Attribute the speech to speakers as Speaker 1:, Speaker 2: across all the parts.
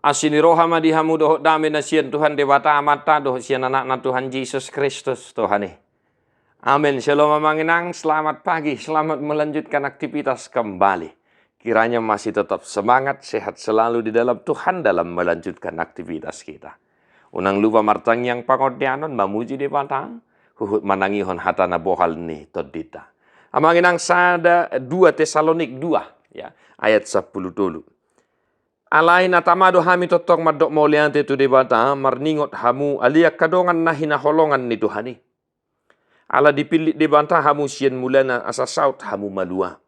Speaker 1: Asini rohama dihamu doh dame na sian Tuhan dewata amata doh sian anak na Tuhan Yesus Kristus Tuhan nih. Amin. Shalom Mamanginang, selamat pagi, selamat melanjutkan aktivitas kembali. Kiranya masih tetap semangat, sehat selalu di dalam Tuhan dalam melanjutkan aktivitas kita. Unang lupa martang yang pangodianon mamuji dewata, huhut manangihon hatana bohal ni todita. Amanginang sada 2 Tesalonik 2 ya, ayat 10 dulu. Alai natamado hami totong madok mauliante tu debata marningot hamu alia kadongan nahina holongan ni Tuhani. Ala dipilih debanta hamu sien mulana asa saut hamu malua.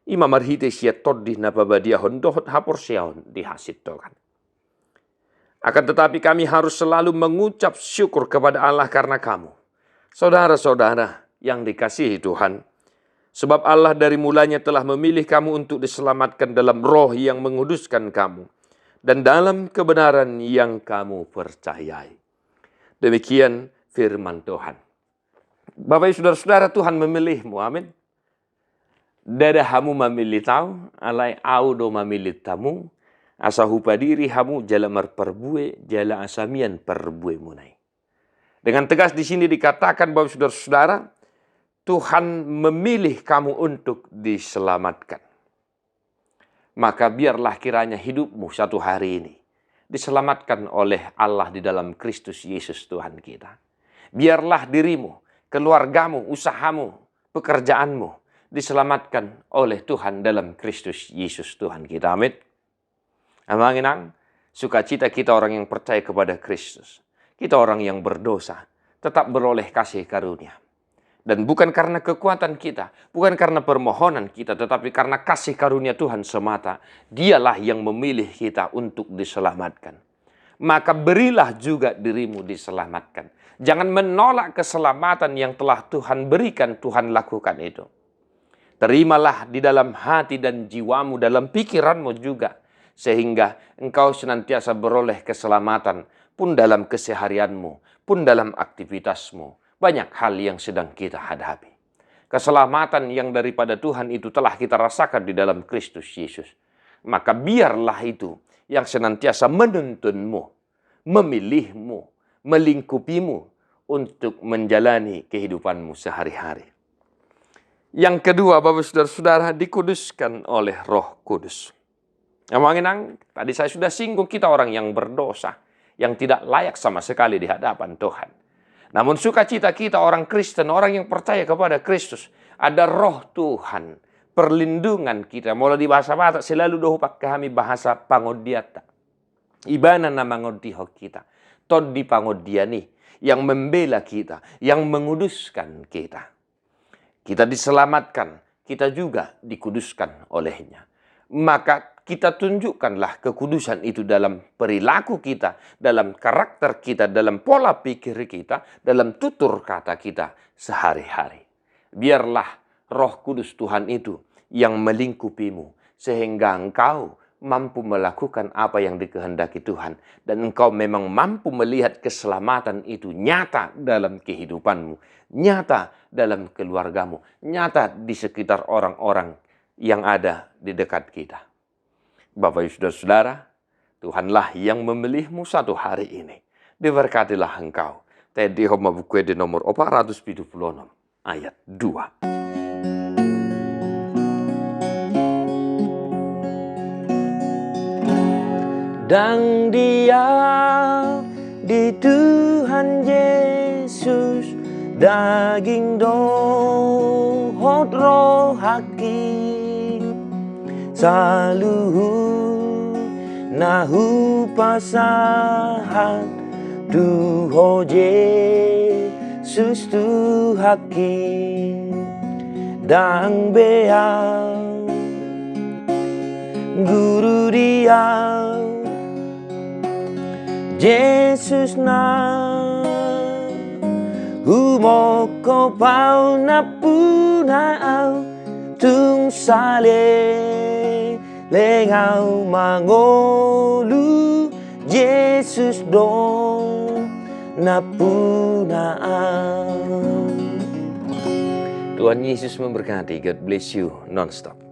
Speaker 1: Ima marhite sia toddi napabadia hondohot hapor siaon dihasit tokan. Akan tetapi kami harus selalu mengucap syukur kepada Allah karena kamu. Saudara-saudara yang dikasihi Tuhan. Sebab Allah dari mulanya telah memilih kamu untuk diselamatkan dalam roh yang menguduskan kamu. Dan dalam kebenaran yang kamu percayai. Demikian firman Tuhan. Bapak ibu saudara-saudara, Tuhan memilihmu, amin. Dada hamu memilih tahu, alai audo memilih tamu. Asa hupadiri hamu jala marperbue, jala asamian perbue munai. Dengan tegas di sini dikatakan bapak saudara-saudara, Tuhan memilih kamu untuk diselamatkan. Maka biarlah kiranya hidupmu satu hari ini diselamatkan oleh Allah di dalam Kristus Yesus Tuhan kita. Biarlah dirimu, keluargamu, usahamu, pekerjaanmu diselamatkan oleh Tuhan dalam Kristus Yesus Tuhan kita. Amin. Amanginang, sukacita kita orang yang percaya kepada Kristus. Kita orang yang berdosa tetap beroleh kasih karunia. Dan bukan karena kekuatan kita, bukan karena permohonan kita, tetapi karena kasih karunia Tuhan semata. Dialah yang memilih kita untuk diselamatkan. Maka berilah juga dirimu diselamatkan. Jangan menolak keselamatan yang telah Tuhan berikan, Tuhan lakukan itu. Terimalah di dalam hati dan jiwamu, dalam pikiranmu juga. Sehingga engkau senantiasa beroleh keselamatan pun dalam keseharianmu, pun dalam aktivitasmu. Banyak hal yang sedang kita hadapi. Keselamatan yang daripada Tuhan itu telah kita rasakan di dalam Kristus Yesus. Maka biarlah itu yang senantiasa menuntunmu, memilihmu, melingkupimu untuk menjalani kehidupanmu sehari-hari. Yang kedua, Bapak saudara-saudara, dikuduskan oleh Roh Kudus. Amanginang, tadi saya sudah singgung kita orang yang berdosa, yang tidak layak sama sekali di hadapan Tuhan. Namun sukacita kita orang Kristen, orang yang percaya kepada Kristus, ada roh Tuhan, perlindungan kita. Mulai di bahasa Batak selalu doh pakai kami bahasa pangodiata. Ibana na mangodiho kita. Todi pangodiani yang membela kita, yang menguduskan kita. Kita diselamatkan, kita juga dikuduskan olehnya. Maka kita tunjukkanlah kekudusan itu dalam perilaku kita, dalam karakter kita, dalam pola pikir kita, dalam tutur kata kita sehari-hari. Biarlah Roh Kudus Tuhan itu yang melingkupimu, sehingga engkau mampu melakukan apa yang dikehendaki Tuhan. Dan engkau memang mampu melihat keselamatan itu nyata dalam kehidupanmu, nyata dalam keluargamu, nyata di sekitar orang-orang yang ada di dekat kita. Bapak ibu saudara, Tuhanlah yang memilihmu satu hari ini. Diberkatilah engkau. Tadi homa buku di nomor 476 ayat 2. Dan dia di Tuhan Yesus daging dohot roh hakim saluhu nahu pasahan Tuhan Yesus tu hakim dan beang guru dia Yesus na humoko pau na punau tung sale lengau mangolu Yesus dong na punau. Tuhan Yesus memberkati. God bless you non-stop.